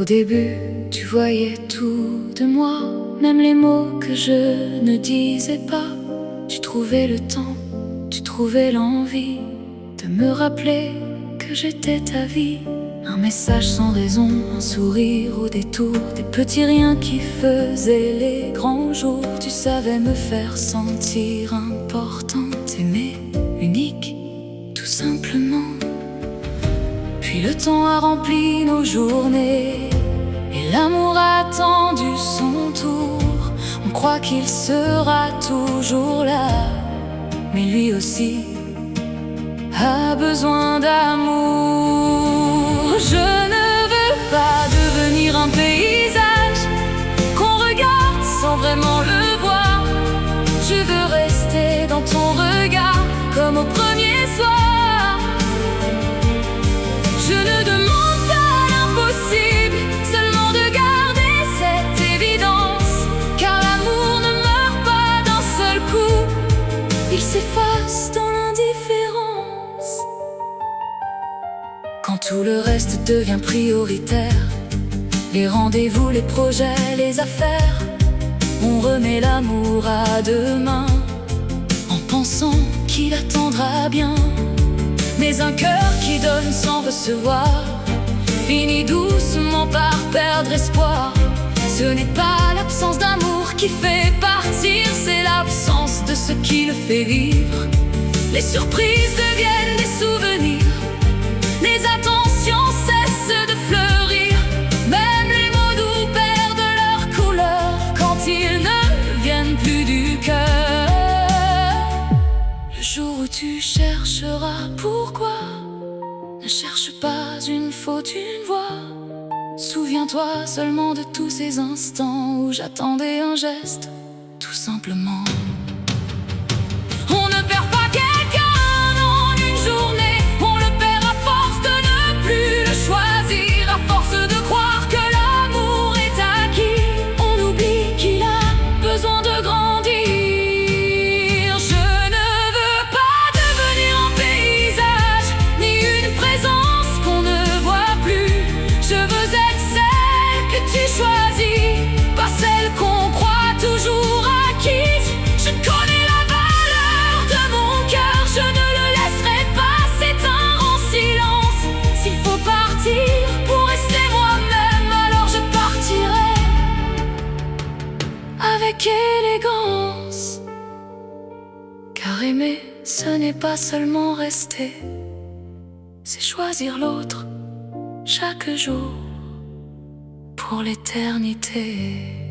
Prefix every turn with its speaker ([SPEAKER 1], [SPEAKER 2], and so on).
[SPEAKER 1] Au début, tu voyais tout de moi, même les mots que je ne disais pas. Tu trouvais le temps, tu trouvais l'envie de me rappeler que j'étais ta vie. Un message sans raison, un sourire au détour, des petits riens qui faisaient les grands jours. Tu savais me faire sentir importante, aimée, unique, tout simplement. Puis le temps a rempli nos journées et l'amour a attendu son tour. On croit qu'il sera toujours là, mais lui aussi a besoin d'amour. Je ne veux pas devenir un paysage qu'on regarde sans vraiment le voir. Je veux rester dans ton regard comme au premier soir. Je ne demande pas l'impossible, seulement de garder cette évidence. Car l'amour ne meurt pas d'un seul coup, il s'efface dans l'indifférence. Quand tout le reste devient prioritaire, les rendez-vous, les projets, les affaires, on remet l'amour à demain, en pensant qu'il attendra bien. Mais un cœur qui donne sans recevoir finit doucement par perdre espoir. Ce n'est pas l'absence d'amour qui fait partir, c'est l'absence de ce qui le fait vivre. Les surprises deviennent des souvenirs, les attentions cessent de fleurir. Même les mots doux perdent leur couleur quand ils ne viennent plus du cœur. Le jour où tu chercheras pourquoi, ne cherche pas une faute, une voix. Souviens-toi seulement de tous ces instants où j'attendais un geste, tout simplement. On ne perd pas quelqu'un en une journée, on le perd à force de ne plus le choisir, à force de croire que l'amour est acquis. On oublie qu'il a besoin de grandir. Je ne veux pas devenir un paysage, ni une présence qu'on ne voit plus. Je veux être celle que tu choisis, pas celle qu'on croit toujours acquise. Je connais la valeur de mon cœur, je ne le laisserai pas s'éteindre en silence. S'il faut partir pour rester moi-même, alors je partirai avec élégance. Car aimer, ce n'est pas seulement rester, c'est choisir l'autre chaque jour pour l'éternité.